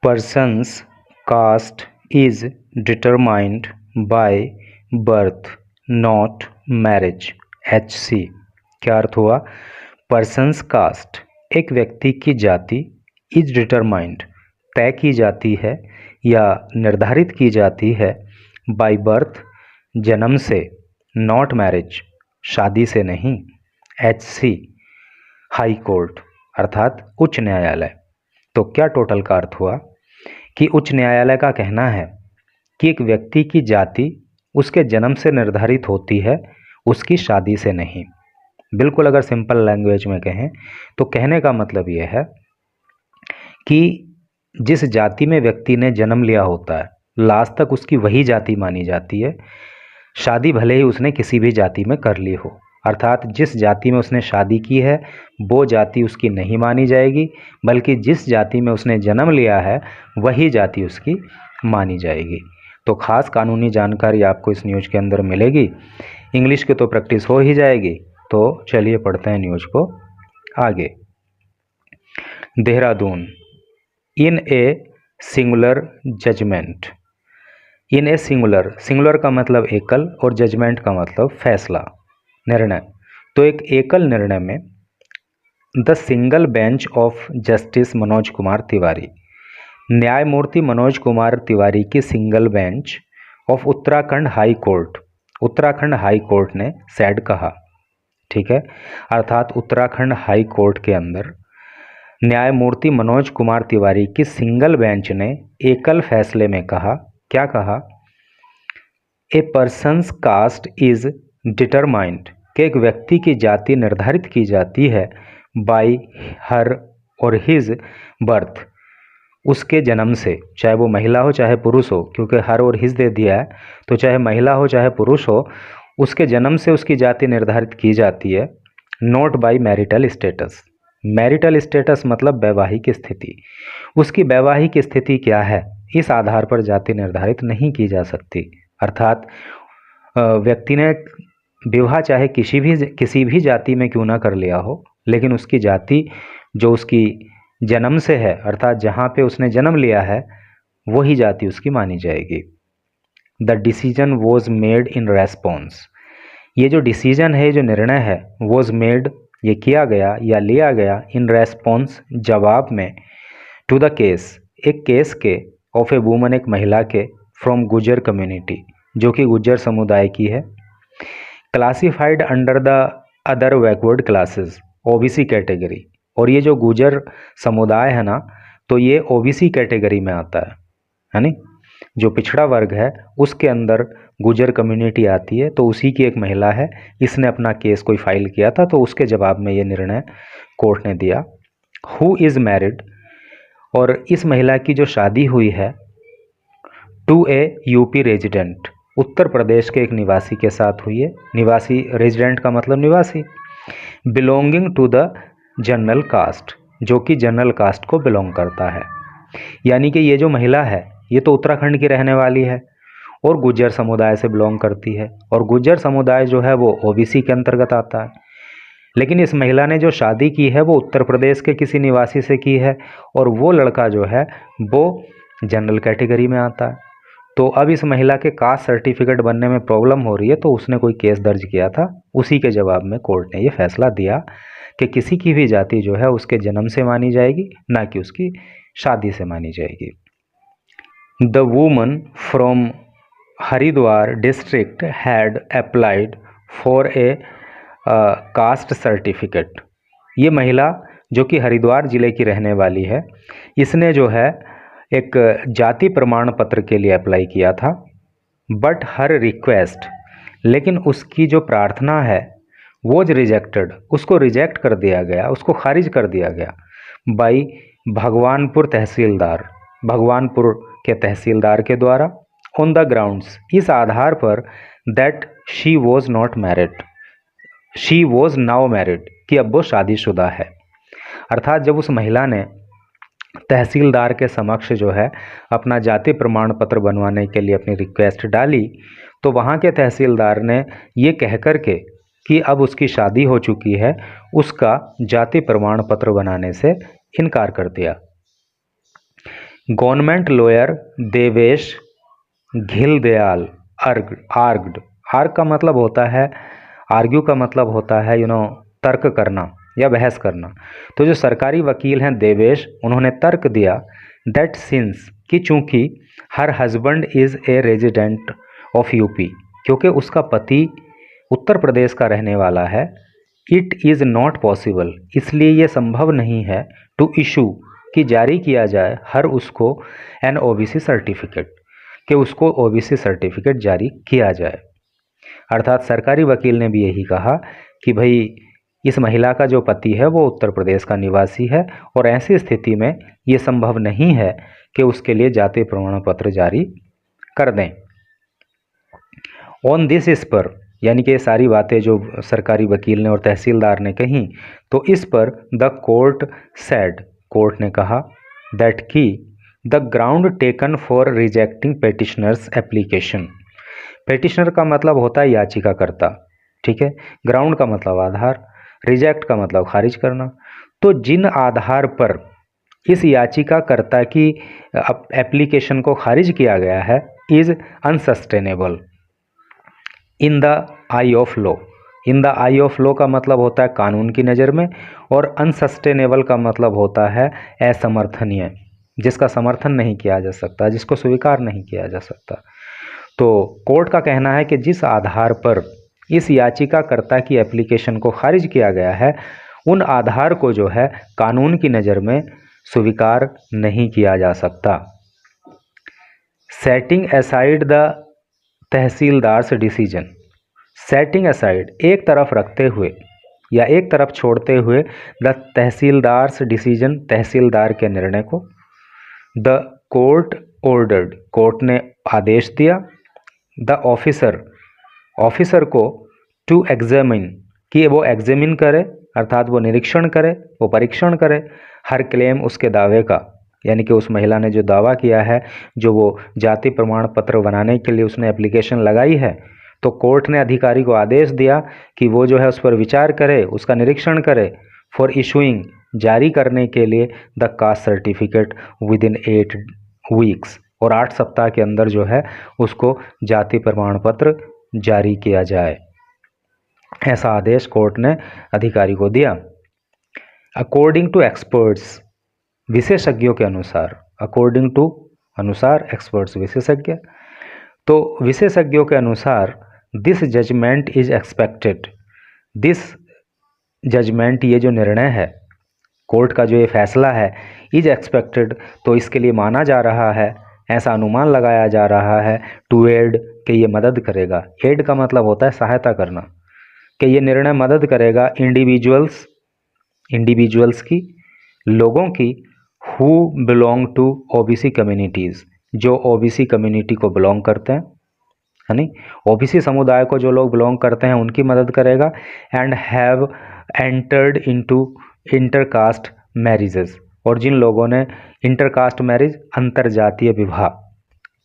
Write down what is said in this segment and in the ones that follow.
Person's caste is determined by birth, not marriage. HC क्या अर्थ हुआ? Person's caste एक व्यक्ति की जाति is determined तय की जाती है या निर्धारित की जाती है by birth जन्म से, not marriage शादी से नहीं. HC हाई कोर्ट अर्थात उच्च न्यायालय. तो क्या टोटल का अर्थ हुआ कि उच्च न्यायालय का कहना है कि एक व्यक्ति की जाति उसके जन्म से निर्धारित होती है, उसकी शादी से नहीं. बिल्कुल अगर सिंपल लैंग्वेज में कहें तो कहने का मतलब यह है कि जिस जाति में व्यक्ति ने जन्म लिया होता है लास्ट तक उसकी वही जाति मानी जाती है, शादी भले ही उसने किसी भी जाति में कर ली हो. अर्थात जिस जाति में उसने शादी की है वो जाति उसकी नहीं मानी जाएगी, बल्कि जिस जाति में उसने जन्म लिया है वही जाति उसकी मानी जाएगी. तो खास कानूनी जानकारी आपको इस न्यूज़ के अंदर मिलेगी. इंग्लिश की तो प्रैक्टिस हो ही जाएगी. तो चलिए पढ़ते हैं न्यूज़ को आगे. Dehradun in a singular judgement. In a singular, singular का मतलब एकल और जजमेंट का मतलब फैसला, निर्णय. तो एक एकल निर्णय में the single bench of justice Manoj Kumar Tiwari, न्यायमूर्ति मनोज कुमार तिवारी की single bench of Uttarakhand high court, Uttarakhand high court ने सेड कहा. ठीक है, अर्थात उत्तराखंड हाई कोर्ट के अंदर न्यायमूर्ति मनोज कुमार तिवारी की सिंगल बेंच ने एकल फैसले में कहा. क्या कहा? ए पर्सन्स कास्ट इज डिटरमाइंड कि एक व्यक्ति की जाति निर्धारित की जाती है बाय हर और हिज बर्थ उसके जन्म से, चाहे वो महिला हो चाहे पुरुष हो, क्योंकि हर और हिज दे दिया है तो चाहे महिला हो चाहे पुरुष हो उसके जन्म से उसकी जाति निर्धारित की जाती है. Not by marital status. Marital status मतलब वैवाहिक स्थिति. उसकी वैवाहिक स्थिति क्या है इस आधार पर जाति निर्धारित नहीं की जा सकती. अर्थात व्यक्ति ने विवाह चाहे किसी भी जाति में क्यों ना कर लिया हो, लेकिन उसकी जाति जो उसकी जन्म से है, अर्थात जहाँ पे उसने जन्म लिया है वही जाति उसकी मानी जाएगी. The decision was made in response. ये जो डिसीजन है, जो निर्णय है, वॉज मेड ये किया गया या लिया गया इन रेस्पॉन्स जवाब में, टू द केस एक केस के, ऑफ ए वुमन एक महिला के, फ्रॉम गुजर कम्युनिटी जो कि गुज्जर समुदाय की है, classified under the other backward classes OBC category. और ये जो गुजर समुदाय है ना, तो ये ओबीसी कैटेगरी में आता है नहीं, जो पिछड़ा वर्ग है उसके अंदर गुजर कम्युनिटी आती है. तो उसी की एक महिला है, इसने अपना केस कोई फाइल किया था, तो उसके जवाब में ये निर्णय कोर्ट ने दिया. हु इज़ मैरिड, और इस महिला की जो शादी हुई है, to A UP resident Uttar Pradesh के एक निवासी के साथ हुई है. निवासी, रेजिडेंट का मतलब निवासी. Belonging to the general caste जो कि जनरल कास्ट को बिलोंग करता है. यानी कि ये जो महिला है ये तो उत्तराखंड की रहने वाली है और गुज्जर समुदाय से बिलोंग करती है, और गुज्जर समुदाय जो है वो ओबीसी के अंतर्गत आता है. लेकिन इस महिला ने जो शादी की है वो उत्तर प्रदेश के किसी निवासी से की है, और वो लड़का जो है वो जनरल कैटेगरी में आता है. तो अब इस महिला के कास्ट सर्टिफिकेट बनने में प्रॉब्लम हो रही है, तो उसने कोई केस दर्ज किया था. उसी के जवाब में कोर्ट ने ये फैसला दिया कि किसी की भी जाति जो है उसके जन्म से मानी जाएगी, ना कि उसकी शादी से मानी जाएगी. The woman from Haridwar district had applied for a caste certificate. ये महिला जो कि हरिद्वार ज़िले की रहने वाली है, इसने जो है एक जाति प्रमाण पत्र के लिए अप्लाई किया था. बट हर रिक्वेस्ट, लेकिन उसकी जो प्रार्थना है वो रिजेक्टेड, उसको रिजेक्ट कर दिया गया, उसको खारिज कर दिया गया बाई भगवानपुर तहसीलदार, भगवानपुर के तहसीलदार के द्वारा. ऑन द ग्राउंड्स, इस आधार पर, that she was not married, she was now married, कि अब वो शादीशुदा है. अर्थात जब उस महिला ने तहसीलदार के समक्ष जो है अपना जाति प्रमाण पत्र बनवाने के लिए अपनी रिक्वेस्ट डाली, तो वहाँ के तहसीलदार ने ये कह कर के कि अब उसकी शादी हो चुकी है, उसका जाति प्रमाण पत्र बनाने से इनकार कर दिया. Government lawyer Devesh Ghildiyal argued. Argue का मतलब होता है, आर्ग्यू का मतलब होता है तर्क करना या बहस करना। तो जो सरकारी वकील हैं देवेश, उन्होंने तर्क दिया दैट सिंस कि चूंकि her husband is a resident of UP, क्योंकि उसका पति उत्तर प्रदेश का रहने वाला है, इट इज़ नॉट पॉसिबल, इसलिए ये संभव नहीं है, टू इशू कि जारी किया जाए हर उसको एन ओबीसी सर्टिफिकेट, कि उसको ओबीसी सर्टिफिकेट जारी किया जाए। अर्थात सरकारी वकील ने भी यही कहा कि भाई इस महिला का जो पति है वो उत्तर प्रदेश का निवासी है और ऐसी स्थिति में ये संभव नहीं है कि उसके लिए जाति प्रमाण पत्र जारी कर दें। ऑन दिस, इस पर, यानी कि ये सारी बातें जो सरकारी वकील ने और तहसीलदार ने कहीं, तो इस पर द कोर्ट सेड, कोर्ट ने कहा दैट की the ground taken for rejecting petitioners application. Petitioner का मतलब होता है याचिकाकर्ता, ठीक है। ग्राउंड का मतलब आधार, रिजेक्ट का मतलब खारिज करना। तो जिन आधार पर इस याचिकाकर्ता की एप्लीकेशन को खारिज किया गया है, is unsustainable in the I of law. In the I of law का मतलब होता है कानून की नज़र में, और अनसस्टेनेबल का मतलब होता है असमर्थनीय, जिसका समर्थन नहीं किया जा सकता, जिसको स्वीकार नहीं किया जा सकता। तो कोर्ट का कहना है कि जिस आधार पर इस याचिकाकर्ता की एप्लीकेशन को खारिज किया गया है, उन आधार को जो है कानून की नज़र में स्वीकार नहीं किया जा सकता। Setting aside the tahsildar's decision. Setting aside, एक तरफ रखते हुए या एक तरफ छोड़ते हुए, द तहसीलदार्स डिसीजन, तहसीलदार के निर्णय को, द कोर्ट ऑर्डर्ड, कोर्ट ने आदेश दिया, द ऑफिसर, ऑफिसर को, टू एग्जामिन, कि वो एग्जामिन करे, अर्थात वो निरीक्षण करे, वो परीक्षण करे, हर क्लेम, उसके दावे का, यानी कि उस महिला ने जो दावा किया है, जो वो जाति प्रमाण पत्र बनाने के लिए उसने एप्लीकेशन लगाई है, तो कोर्ट ने अधिकारी को आदेश दिया कि वो जो है उस पर विचार करे, उसका निरीक्षण करे, फॉर इशूइंग, जारी करने के लिए, the caste certificate with in 8 weeks, और 8 सप्ताह के अंदर जो है उसको जाति प्रमाण पत्र जारी किया जाए। ऐसा आदेश कोर्ट ने अधिकारी को दिया। अकॉर्डिंग टू एक्सपर्ट्स, विशेषज्ञों के अनुसार, अकॉर्डिंग टू, अनुसार, एक्सपर्ट्स विशेषज्ञ, तो विशेषज्ञों के अनुसार, this judgment is expected, this judgment, ये जो निर्णय है कोर्ट का, जो ये फैसला है, इज एक्सपेक्टेड, तो इसके लिए माना जा रहा है, ऐसा अनुमान लगाया जा रहा है, टू एड, कि ये मदद करेगा। एड का मतलब होता है सहायता करना, कि ये निर्णय मदद करेगा इंडिविजुअल्स, इंडिविजुअल्स की, लोगों की, who belong to OBC communities, जो ओबीसी कम्युनिटी को बिलोंग करते हैं, है नहीं, ओबीसी समुदाय को जो लोग बिलोंग करते हैं उनकी मदद करेगा। And have entered into intercaste marriages, और जिन लोगों ने इंटरकास्ट मैरिज, अंतरजातीय विवाह,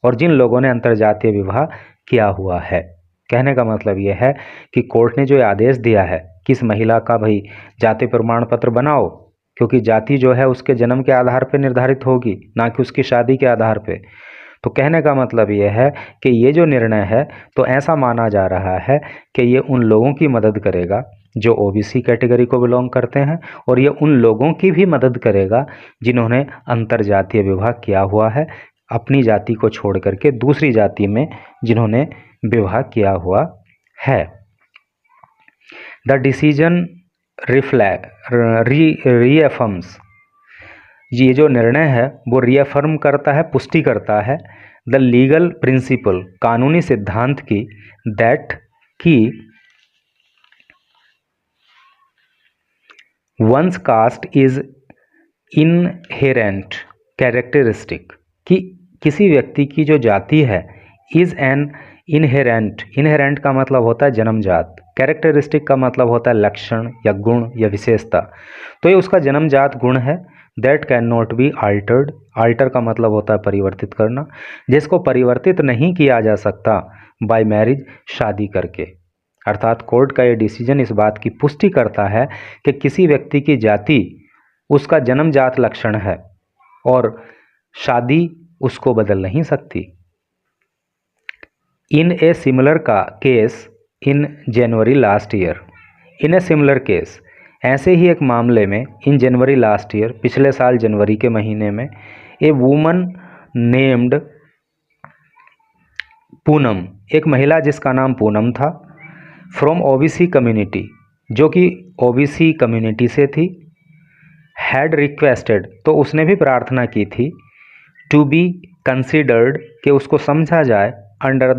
और जिन लोगों ने अंतरजातीय विवाह किया हुआ है। कहने का मतलब ये है कि कोर्ट ने जो आदेश दिया है कि इस महिला का भाई जाति प्रमाण पत्र बनाओ, क्योंकि जाति जो है उसके जन्म के आधार पर निर्धारित होगी, ना कि उसकी शादी के आधार पे। तो कहने का मतलब ये है कि ये जो निर्णय है, तो ऐसा माना जा रहा है कि ये उन लोगों की मदद करेगा जो ओबीसी कैटेगरी को बिलोंग करते हैं, और ये उन लोगों की भी मदद करेगा जिन्होंने अंतरजातीय विवाह किया हुआ है, अपनी जाति को छोड़ करके दूसरी जाति में जिन्होंने विवाह किया हुआ है। द डिसीजन रीअफर्म्स, ये जो निर्णय है वो रीअफर्म करता है, पुष्टि करता है, द लीगल प्रिंसिपल, कानूनी सिद्धांत की, दैट की once caste is inherent characteristic, कि किसी व्यक्ति की जो जाति है, इज एन इनहेरेंट, इनहेरेंट का मतलब होता है जन्मजात, कैरेक्टरिस्टिक का मतलब होता है लक्षण या गुण या विशेषता, तो ये उसका जन्मजात गुण है। That can not be altered, alter का मतलब होता है परिवर्तित करना, जिसको परिवर्तित नहीं किया जा सकता बाय मैरिज, शादी करके। अर्थात कोर्ट का ये डिसीजन इस बात की पुष्टि करता है कि किसी व्यक्ति की जाति उसका जन्मजात लक्षण है, और शादी उसको बदल नहीं सकती। इन ए सिमिलर का case in January last year, in a similar case, ऐसे ही एक मामले में इन जनवरी लास्ट ईयर, पिछले साल जनवरी के महीने में, ए वुमन नेम्ड पूनम, एक महिला जिसका नाम पूनम था, फ्रॉम ओबीसी कम्युनिटी, जो कि ओबीसी कम्युनिटी से थी, हैड रिक्वेस्टेड, तो उसने भी प्रार्थना की थी, टू बी कंसिडर्ड, कि उसको समझा जाए, under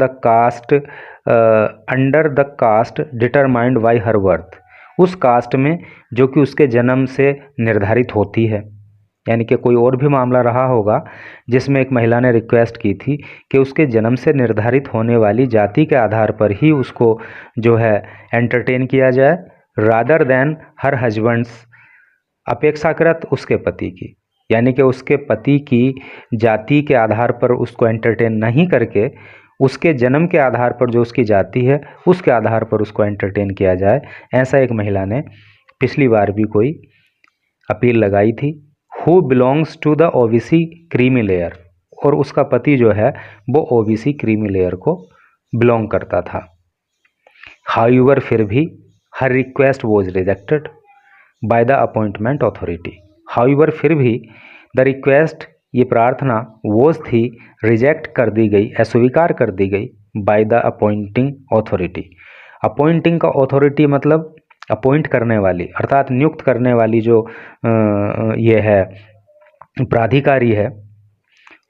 the caste determined by her birth, उस कास्ट में जो कि उसके जन्म से निर्धारित होती है। यानी कि कोई और भी मामला रहा होगा जिसमें एक महिला ने रिक्वेस्ट की थी कि उसके जन्म से निर्धारित होने वाली जाति के आधार पर ही उसको जो है एंटरटेन किया जाए, रादर देन हर हस्बैंड्स, अपेक्षाकृत उसके पति की। यानी कि उसके पति की जाति के आधार पर उसको एंटरटेन नहीं करके उसके जन्म के आधार पर जो उसकी जाति है उसके आधार पर उसको एंटरटेन किया जाए। ऐसा एक महिला ने पिछली बार भी कोई अपील लगाई थी। Who belongs to the OBC creamy layer, और उसका पति जो है वो ओबीसी क्रीमी लेयर को बिलोंग करता था। हाउएवर, फिर भी, हर request was rejected by the appointment authority. However, फिर भी, द रिक्वेस्ट, ये प्रार्थना, वॉज थी, रिजेक्ट कर दी गई, अस्वीकार कर दी गई, by the appointing authority. Appointing का अथॉरिटी मतलब अपॉइंट करने वाली, अर्थात नियुक्त करने वाली जो ये है प्राधिकारी है,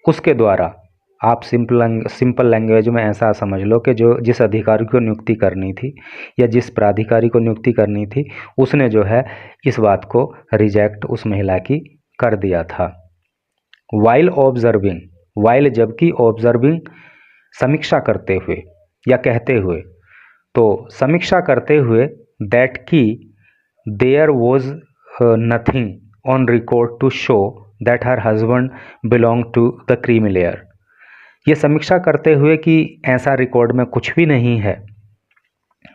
उसके द्वारा। आप सिंपल लैंग्वेज में ऐसा समझ लो कि जो जिस अधिकारी को नियुक्ति करनी थी या जिस प्राधिकारी को नियुक्ति करनी थी उसने जो है इस बात को रिजेक्ट उस महिला की कर दिया था। वाइल ऑब्जर्विंग, वाइल जबकि, ऑब्जर्विंग समीक्षा करते हुए या कहते हुए, तो समीक्षा करते हुए, दैट की there was nothing on record to show that her husband belong to the creamy layer. ये समीक्षा करते हुए कि ऐसा रिकॉर्ड में कुछ भी नहीं है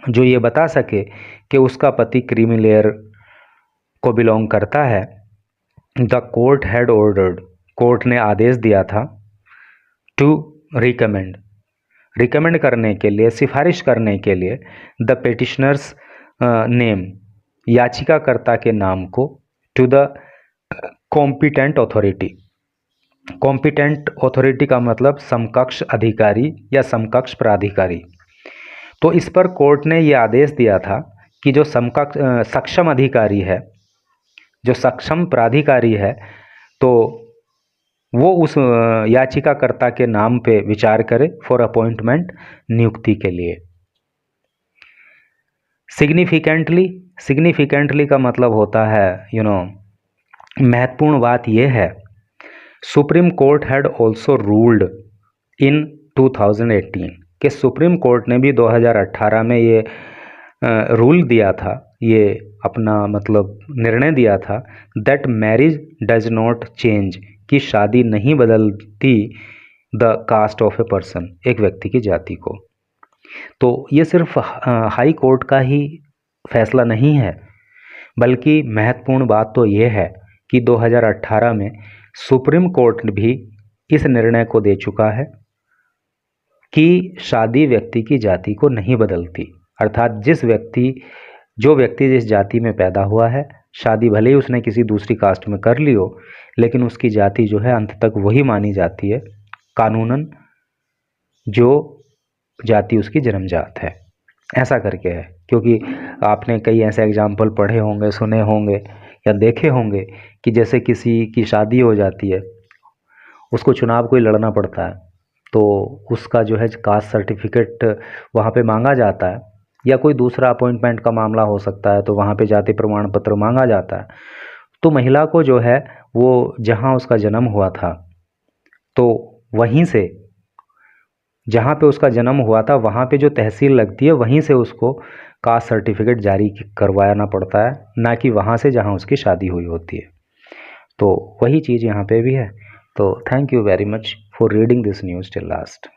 जो ये बता सके कि उसका पति क्रीमी लेयर को बिलोंग करता है। The court had ordered, court ने आदेश दिया था, टू रिकमेंड, रिकमेंड करने के लिए, सिफारिश करने के लिए, द पेटिशनर्स नेम, याचिकाकर्ता के नाम को, to the competent authority. Competent authority का मतलब समकक्ष अधिकारी या समकक्ष प्राधिकारी। तो इस पर कोर्ट ने ये आदेश दिया था कि जो सक्षम अधिकारी है, जो सक्षम प्राधिकारी है, तो वो उस याचिकाकर्ता के नाम पे विचार करे फॉर अपॉइंटमेंट, नियुक्ति के लिए। सिग्निफिकेंटली, सिग्निफिकेंटली का मतलब होता है महत्वपूर्ण बात यह है, supreme court had also ruled इन 2018, कि सुप्रीम कोर्ट ने भी 2018 में ये रूल दिया था, ये अपना मतलब निर्णय दिया था, that marriage does not change, कि शादी नहीं बदलती the caste of a person, एक व्यक्ति की जाति को। तो ये सिर्फ हाई कोर्ट का ही फैसला नहीं है, बल्कि महत्वपूर्ण बात तो ये है कि 2018 में सुप्रीम कोर्ट भी इस निर्णय को दे चुका है कि शादी व्यक्ति की जाति को नहीं बदलती। अर्थात जो व्यक्ति जिस जाति में पैदा हुआ है, शादी भले ही उसने किसी दूसरी कास्ट में कर ली हो, लेकिन उसकी जाति जो है अंत तक वही मानी जाती है कानूनन, जो जाति उसकी जन्मजात है। ऐसा करके है, क्योंकि आपने कई ऐसे एग्जाम्पल पढ़े होंगे, सुने होंगे या देखे होंगे कि जैसे किसी की शादी हो जाती है, उसको चुनाव कोई लड़ना पड़ता है, तो उसका जो है कास्ट सर्टिफिकेट वहाँ पे मांगा जाता है, या कोई दूसरा अपॉइंटमेंट का मामला हो सकता है तो वहाँ पे जाति प्रमाण पत्र मांगा जाता है। तो महिला को जो है वो जहाँ उसका जन्म हुआ था, तो वहीं से, जहाँ पे उसका जन्म हुआ था वहाँ पे जो तहसील लगती है वहीं से उसको कास्ट सर्टिफिकेट जारी करवाना पड़ता है, ना कि वहाँ से जहाँ उसकी शादी हुई होती है। तो वही चीज़ यहाँ पे भी है। तो thank you very much for reading this news till last.